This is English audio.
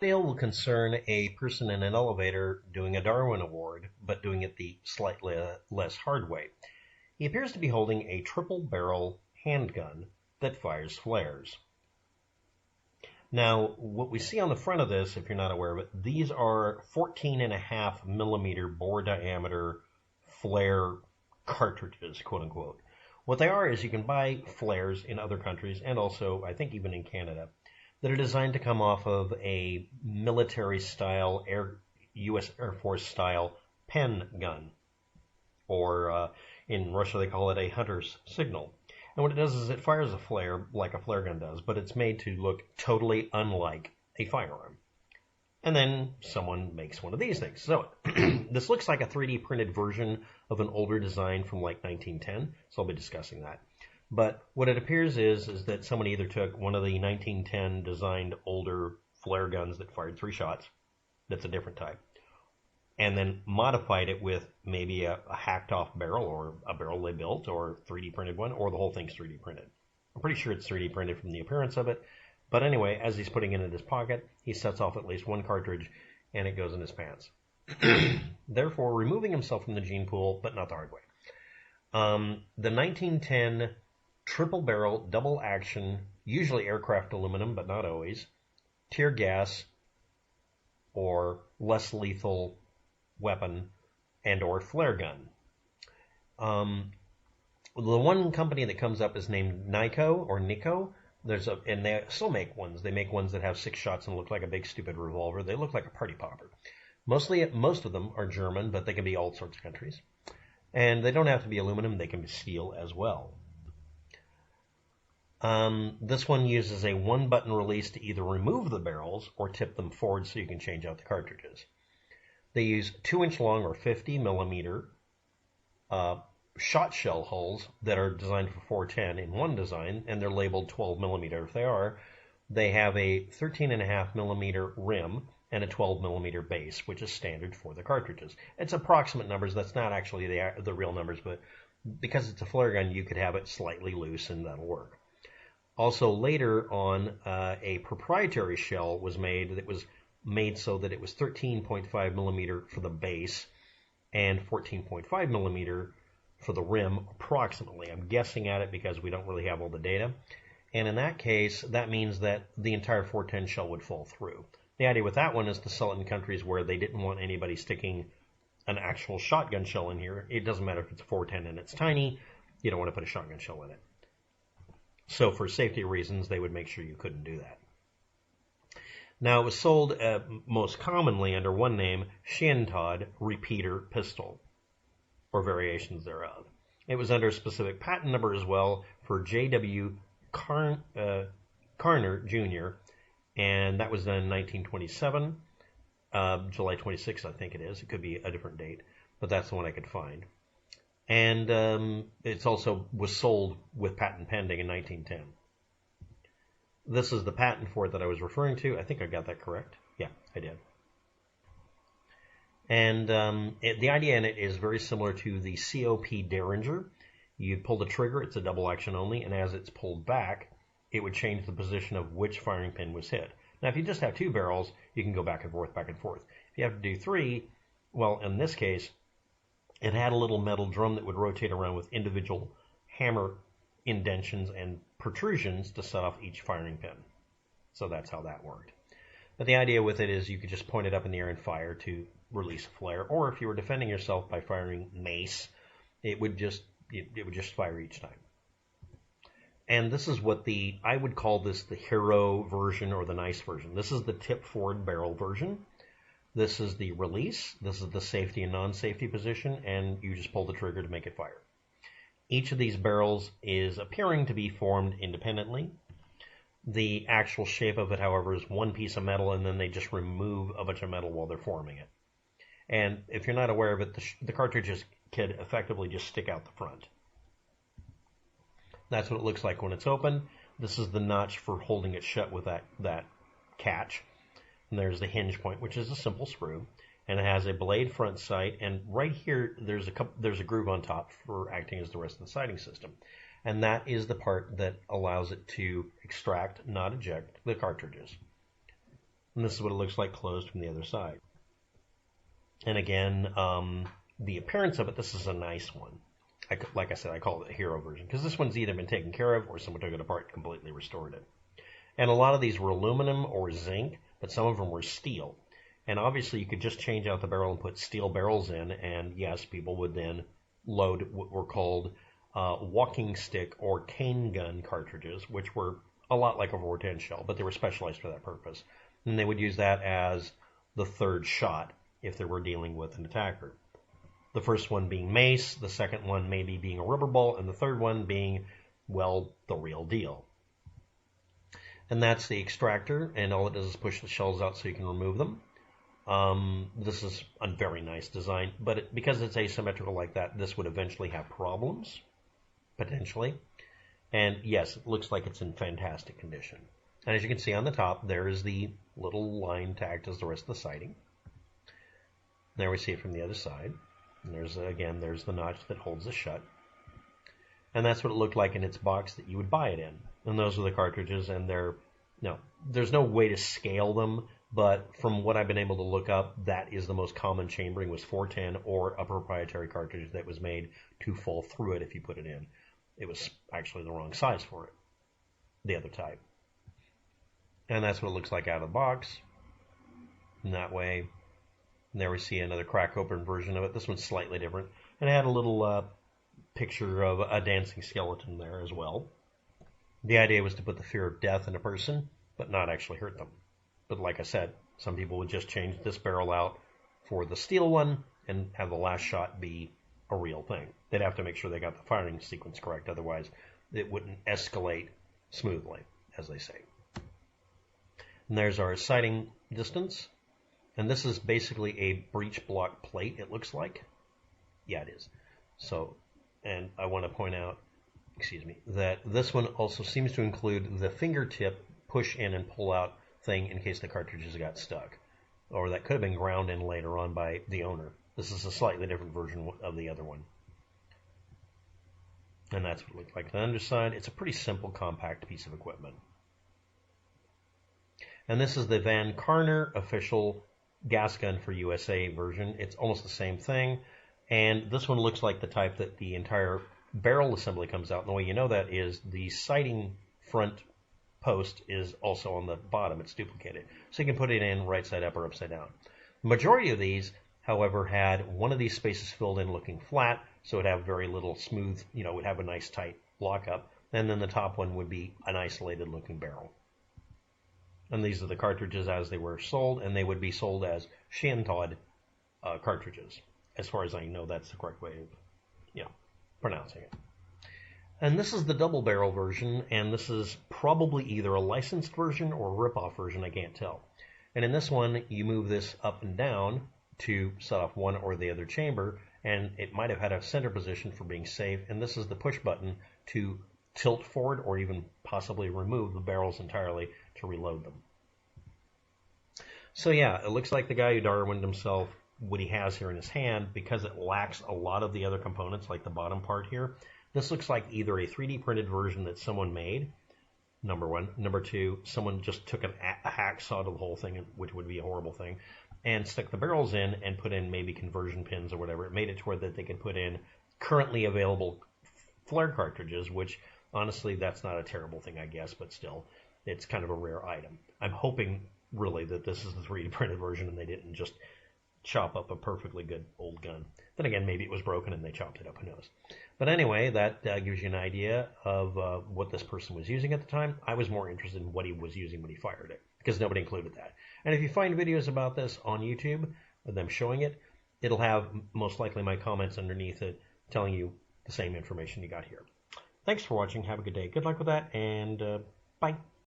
Tale will concern a person in an elevator doing a Darwin award, but doing it the slightly less hard way. He appears to be holding a triple-barrel handgun that fires flares. Now, what we see on the front of this, if you're not aware of it, these are 14.5 millimeter bore diameter flare cartridges, quote unquote. What they are is you can buy flares in other countries and also, I think, even in Canada, that are designed to come off of a military-style, U.S. Air Force-style pen gun. Or in Russia, they call it a hunter's signal. And what it does is it fires a flare like a flare gun does, but it's made to look totally unlike a firearm. And then someone makes one of these things. So this looks like a 3D printed version of an older design from like 1910, so I'll be discussing that. But what it appears is that someone either took one of the 1910 designed older flare guns that fired 3 shots, that's a different type, and then modified it with maybe a hacked off barrel or a barrel they built or 3D printed one, or the whole thing's 3D printed. I'm pretty sure it's 3D printed from the appearance of it. But anyway, as he's putting it in his pocket, he sets off at least one cartridge and it goes in his pants. Therefore, removing himself from the gene pool, but not the hard way. The 1910 triple barrel, double action, usually aircraft aluminum, but not always, tear gas or less lethal weapon and or flare gun. The one company that comes up is named NICO or NICO. And they still make ones. They make ones that have 6 shots and look like a big stupid revolver. They look like a party popper. Most of them are German, but they can be all sorts of countries. And they don't have to be aluminum. They can be steel as well. This one uses a 1-button release to either remove the barrels or tip them forward so you can change out the cartridges. They use 2-inch long or 50 millimeter shot shell hulls that are designed for 410 in one design, and they're labeled 12 millimeter if they are. They have a 13.5 millimeter rim and a 12 millimeter base, which is standard for the cartridges. It's approximate numbers. That's not actually the real numbers, but because it's a flare gun, you could have it slightly loose and that'll work. Also, later on, a proprietary shell was made that was made so that it was 13.5 millimeter for the base and 14.5 millimeter for the rim, approximately. I'm guessing at it because we don't really have all the data. And in that case, that means that the entire 410 shell would fall through. The idea with that one is to sell it in countries where they didn't want anybody sticking an actual shotgun shell in here. It doesn't matter if it's 410 and it's tiny. You don't want to put a shotgun shell in it. So for safety reasons, they would make sure you couldn't do that. Now, it was sold most commonly under one name, SCHEINTOD Repeater Pistole, or variations thereof. It was under a specific patent number as well for J W Karner Jr., and that was done in 1927, July 26th, I think it is. It could be a different date, but that's the one I could find. And it's also was sold with patent pending in 1910. This is the patent for it that I was referring to. I think I got that correct. Yeah, I did. And the idea in it is very similar to the COP Derringer. You pull the trigger, it's a double action only, and as it's pulled back, it would change the position of which firing pin was hit. Now, if you just have 2 barrels, you can go back and forth, back and forth. If you have to do 3, well, in this case, it had a little metal drum that would rotate around with individual hammer indentions and protrusions to set off each firing pin. So that's how that worked. But the idea with it is you could just point it up in the air and fire to release a flare, or if you were defending yourself by firing mace, it would just fire each time. And this is what I would call this the hero version or the nice version. This is the tip forward barrel version. This is the release. This is the safety and non-safety position, and you just pull the trigger to make it fire. Each of these barrels is appearing to be formed independently. The actual shape of it, however, is one piece of metal, and then they just remove a bunch of metal while they're forming it. And if you're not aware of it, the cartridges can effectively just stick out the front. That's what it looks like when it's open. This is the notch for holding it shut with that catch. And there's the hinge point, which is a simple screw. And it has a blade front sight. And right here, there's a groove on top for acting as the rest of the sighting system. And that is the part that allows it to extract, not eject, the cartridges. And this is what it looks like closed from the other side. And again, the appearance of it, this is a nice one. Like I said, I call it the hero version because this one's either been taken care of or someone took it apart and completely restored it. And a lot of these were aluminum or zinc, but some of them were steel. And obviously you could just change out the barrel and put steel barrels in, and yes, people would then load what were called walking stick or cane gun cartridges, which were a lot like a 410 shell, but they were specialized for that purpose. And they would use that as the third shot if they were dealing with an attacker. The first one being mace, the second one maybe being a rubber ball, and the third one being, well, the real deal. And that's the extractor, and all it does is push the shells out so you can remove them. This is a very nice design, but because it's asymmetrical like that, this would eventually have problems, potentially. And yes, it looks like it's in fantastic condition. And as you can see on the top, there is the little line to act as the rest of the siding. There we see it from the other side. And there's, again, there's the notch that holds it shut. And that's what it looked like in its box that you would buy it in. And those are the cartridges, and there's no way to scale them, but from what I've been able to look up, that is the most common chambering was 410 or a proprietary cartridge that was made to fall through it if you put it in. It was actually the wrong size for it, the other type. And that's what it looks like out of the box. In that way. And there we see another crack open version of it. This one's slightly different. And it had a little picture of a dancing skeleton there as well. The idea was to put the fear of death in a person, but not actually hurt them. But like I said, some people would just change this barrel out for the steel one and have the last shot be a real thing. They'd have to make sure they got the firing sequence correct, otherwise it wouldn't escalate smoothly, as they say. And there's our sighting distance. And this is basically a breech block plate, it looks like. Yeah, it is. So, and I want to point out, that this one also seems to include the fingertip push in and pull out thing in case the cartridges got stuck. Or that could have been ground in later on by the owner. This is a slightly different version of the other one. And that's what it looked like on the underside. It's a pretty simple, compact piece of equipment. And this is the Van Karner official gas gun for USA version. It's almost the same thing. And this one looks like the type that the entire barrel assembly comes out. And the way you know that is the sighting front post is also on the bottom. It's duplicated. So you can put it in right side up or upside down. The majority of these, however, had one of these spaces filled in looking flat. So it would have very little smooth, it would have a nice tight lockup. And then the top one would be an isolated looking barrel. And these are the cartridges as they were sold, and they would be sold as SCHEINTOD cartridges. As far as I know, that's the correct way of, pronouncing it. And this is the double barrel version, and this is probably either a licensed version or a rip-off version, I can't tell. And in this one, you move this up and down to set off one or the other chamber, and it might have had a center position for being safe, and this is the push button to tilt forward or even possibly remove the barrels entirely to reload them. So yeah, it looks like the guy who Darwined himself, what he has here in his hand, because it lacks a lot of the other components like the bottom part here, this looks like either a 3D printed version that someone made, number one. Number two, someone just took a hacksaw to the whole thing, which would be a horrible thing, and stuck the barrels in and put in maybe conversion pins or whatever. It made it to where that they could put in currently available flare cartridges, which honestly, that's not a terrible thing, I guess, but still, it's kind of a rare item. I'm hoping, really, that this is the 3D printed version and they didn't just chop up a perfectly good old gun. Then again, maybe it was broken and they chopped it up, who knows. But anyway, that gives you an idea of what this person was using at the time. I was more interested in what he was using when he fired it, because nobody included that. And if you find videos about this on YouTube, of them showing it, it'll have most likely my comments underneath it telling you the same information you got here. Thanks for watching. Have a good day. Good luck with that, and bye.